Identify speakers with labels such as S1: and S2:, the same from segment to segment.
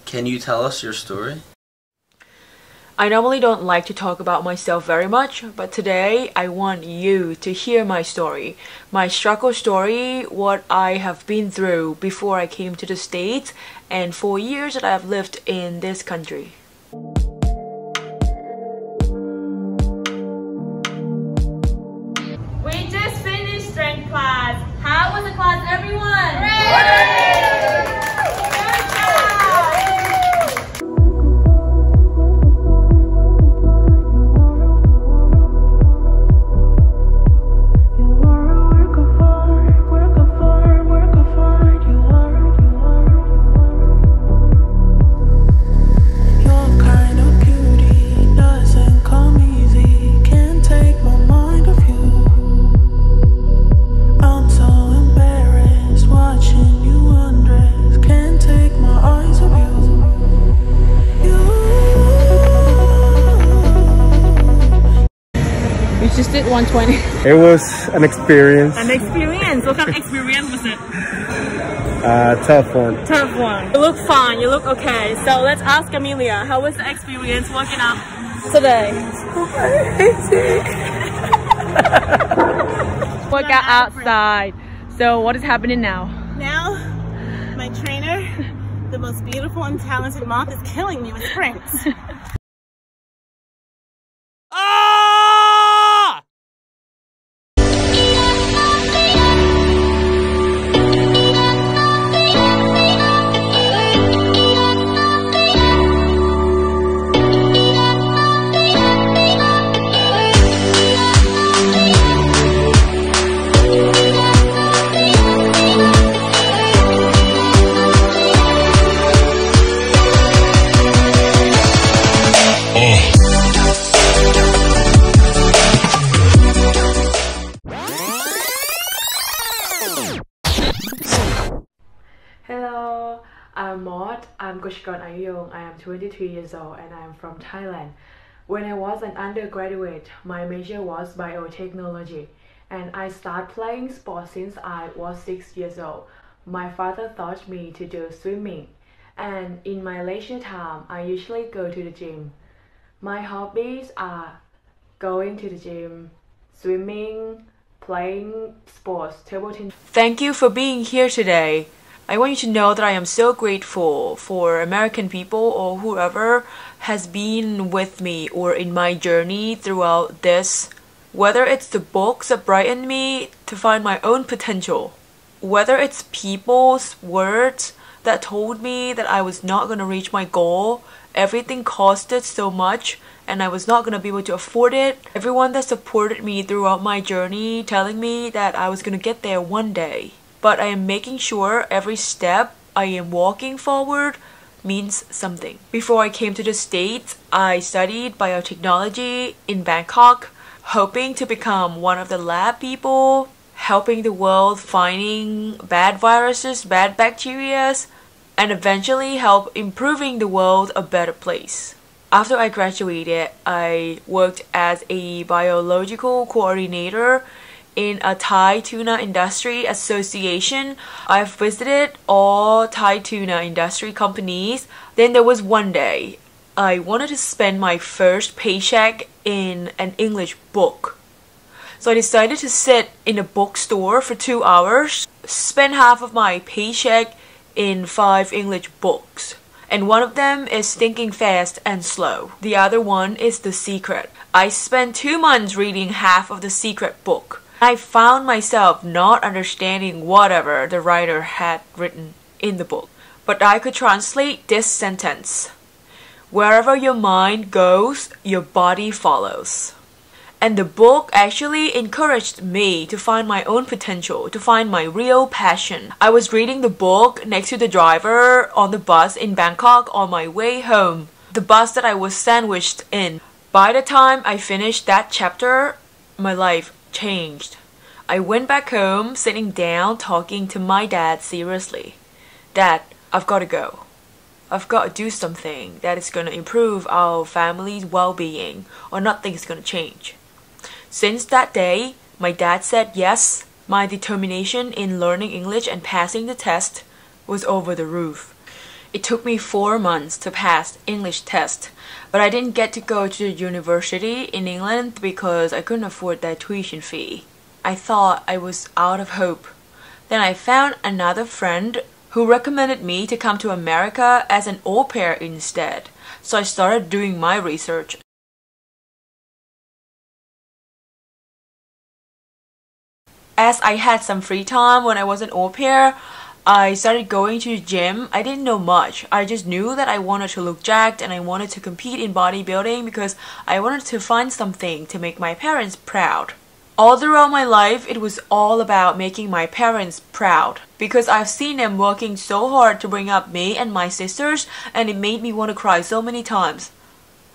S1: Can you tell us your story?
S2: I normally don't like to talk about myself very much, but today I want you to hear my story, my struggle story, what I have been through before I came to the States, and 4 years that I have lived in this country.
S3: We just finished strength class. How was the class, everyone?
S4: Great!
S3: Just did 120.
S5: It was an experience.
S3: An experience? What kind of experience was it?
S5: Tough one.
S3: Tough one. You look fine, you look okay. So let's ask Amelia, how was the experience working out today? Work out outside. So what is happening now?
S4: Now, my trainer, the most beautiful and talented moth, is killing me with sprints.
S2: Hello, I'm Maud. I'm Kushikon Ayong. I am 23 years old and I am from Thailand. When I was an undergraduate, my major was biotechnology and I started playing sports since I was 6 years old. My father taught me to do swimming and in my leisure time, I usually go to the gym. My hobbies are going to the gym, swimming, playing sports, table tennis. Thank you for being here today. I want you to know that I am so grateful for American people or whoever has been with me or in my journey throughout this. Whether it's the books that brightened me to find my own potential, whether it's people's words that told me that I was not going to reach my goal, everything costed so much and I was not going to be able to afford it. Everyone that supported me throughout my journey telling me that I was going to get there one day. But I am making sure every step I am walking forward means something. Before I came to the States, I studied biotechnology in Bangkok, hoping to become one of the lab people, helping the world finding bad viruses, bad bacteria, and eventually help improving the world a better place. After I graduated, I worked as a biological coordinator in a Thai tuna industry association. I've visited all Thai tuna industry companies. Then there was one day I wanted to spend my first paycheck in an English book. So I decided to sit in a bookstore for 2 hours, spend half of my paycheck in 5 English books. And one of them is Thinking Fast and Slow. The other one is The Secret. I spent 2 months reading half of The Secret book. I found myself not understanding whatever the writer had written in the book, but I could translate this sentence: wherever your mind goes, your body follows. And the book actually encouraged me to find my own potential, to find my real passion. I was reading the book next to the driver on the bus in Bangkok on my way home, the bus that I was sandwiched in. By the time I finished that chapter, my life changed. I went back home, sitting down, talking to my dad seriously. Dad, I've got to go. I've got to do something that is going to improve our family's well-being, or nothing's going to change. Since that day, my dad said yes. My determination in learning English and passing the test was over the roof. It took me 4 months to pass English test, but I didn't get to go to the university in England because I couldn't afford that tuition fee. I thought I was out of hope. Then I found another friend who recommended me to come to America as an au pair instead. So I started doing my research. As I had some free time when I was an au pair, I started going to the gym. I didn't know much. I just knew that I wanted to look jacked and I wanted to compete in bodybuilding because I wanted to find something to make my parents proud. All throughout my life, it was all about making my parents proud because I've seen them working so hard to bring up me and my sisters, and it made me want to cry so many times.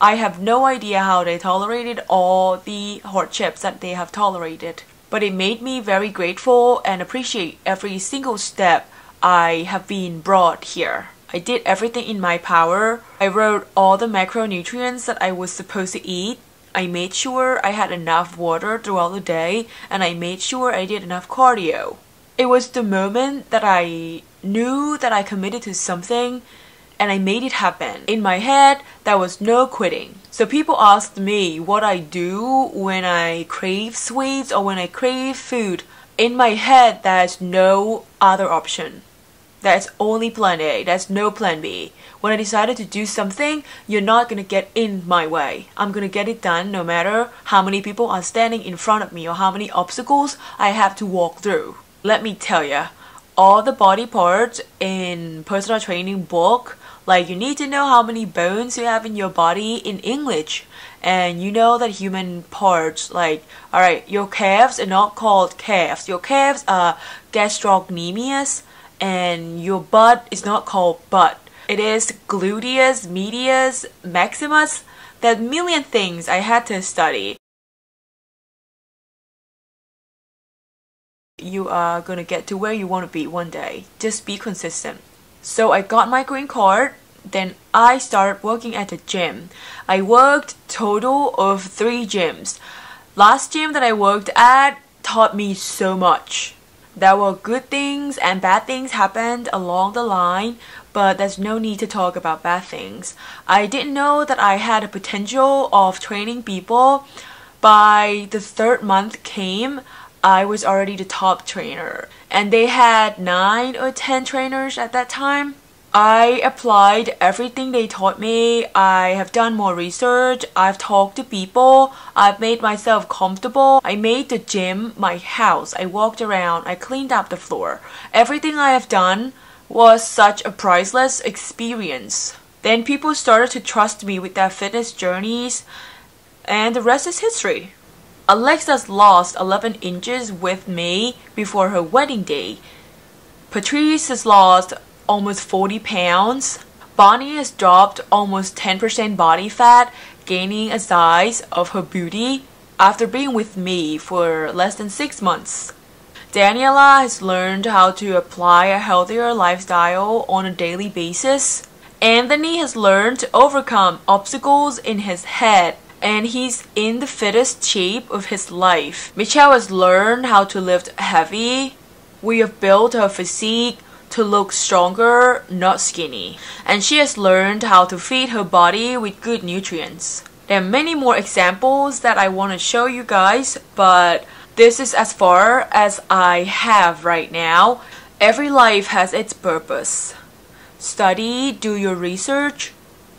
S2: I have no idea how they tolerated all the hardships that they have tolerated, but it made me very grateful and appreciate every single step I have been brought here. I did everything in my power. I wrote all the macronutrients that I was supposed to eat. I made sure I had enough water throughout the day, and I made sure I did enough cardio. It was the moment that I knew that I committed to something and I made it happen. In my head, there was no quitting. So people asked me what I do when I crave sweets or when I crave food. In my head, there's no other option. There's only plan A, there's no plan B. When I decided to do something, you're not gonna get in my way. I'm gonna get it done no matter how many people are standing in front of me or how many obstacles I have to walk through. Let me tell ya, all the body parts in personal training book, like you need to know how many bones you have in your body in English. And you know that human parts, like, alright, your calves are not called calves. Your calves are gastrocnemius, and your butt is not called butt. It is Gluteus, Medius, Maximus. There are a million things I had to study. You are gonna get to where you want to be one day. Just be consistent. So I got my green card. Then I started working at the gym. I worked total of 3 gyms. Last gym that I worked at taught me so much. There were good things and bad things happened along the line, but there's no need to talk about bad things. I didn't know that I had a potential of training people. By the 3rd month came, I was already the top trainer, and they had 9 or 10 trainers at that time. I applied everything they taught me. I have done more research. I've talked to people. I've made myself comfortable. I made the gym my house. I walked around. I cleaned up the floor. Everything I have done was such a priceless experience. Then people started to trust me with their fitness journeys, and the rest is history. Alexa's lost 11 inches with me before her wedding day. Patrice has lost almost 40 pounds. Bonnie has dropped almost 10% body fat, gaining a size of her booty after being with me for less than 6 months. Daniela has learned how to apply a healthier lifestyle on a daily basis. Anthony has learned to overcome obstacles in his head, and he's in the fittest shape of his life. Michelle has learned how to lift heavy. We have built her physique to look stronger, not skinny. And she has learned how to feed her body with good nutrients. There are many more examples that I want to show you guys, but this is as far as I have right now. Every life has its purpose. Study, do your research,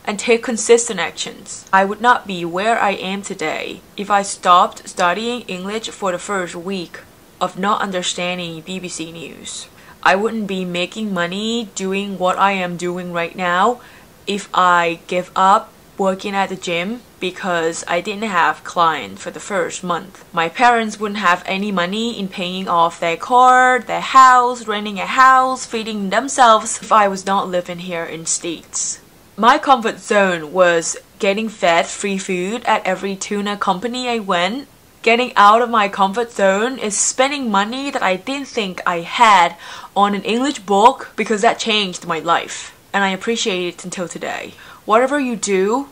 S2: and take consistent actions. I would not be where I am today if I stopped studying English for the first week of not understanding BBC News. I wouldn't be making money doing what I am doing right now if I give up working at the gym because I didn't have clients for the first month. My parents wouldn't have any money in paying off their car, their house, renting a house, feeding themselves if I was not living here in States. My comfort zone was getting fed free food at every tuna company I went. Getting out of my comfort zone is spending money that I didn't think I had on an English book because that changed my life. And I appreciate it until today. Whatever you do,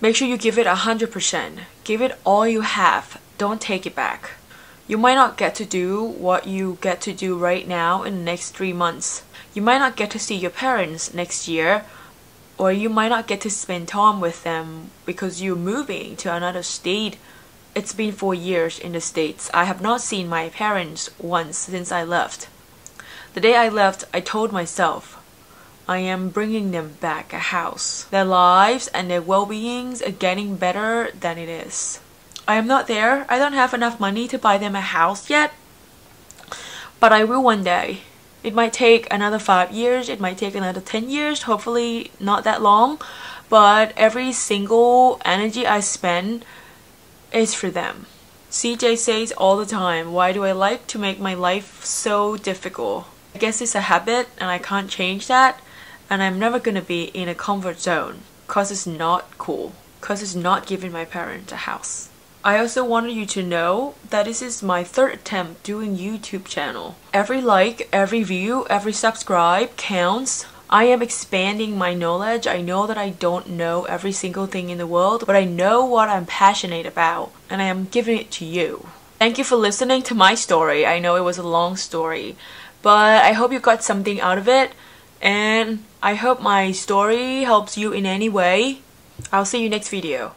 S2: make sure you give it 100%. Give it all you have. Don't take it back. You might not get to do what you get to do right now in the next 3 months. You might not get to see your parents next year, or you might not get to spend time with them because you're moving to another state. It's been 4 years in the States. I have not seen my parents once since I left. The day I left, I told myself, I am bringing them back a house. Their lives and their well-beings are getting better than it is. I am not there. I don't have enough money to buy them a house yet, but I will one day. It might take another 5 years, it might take another 10 years, hopefully not that long, but every single energy I spend is for them. CJ says all the time, why do I like to make my life so difficult? I guess it's a habit and I can't change that, and I'm never gonna be in a comfort zone cause it's not cool, cause it's not giving my parents a house. I also wanted you to know that this is my 3rd attempt doing YouTube channel. Every like, every view, every subscribe counts. I am expanding my knowledge. I know that I don't know every single thing in the world, but I know what I'm passionate about, and I am giving it to you. Thank you for listening to my story. I know it was a long story, but I hope you got something out of it, and I hope my story helps you in any way. I'll see you next video.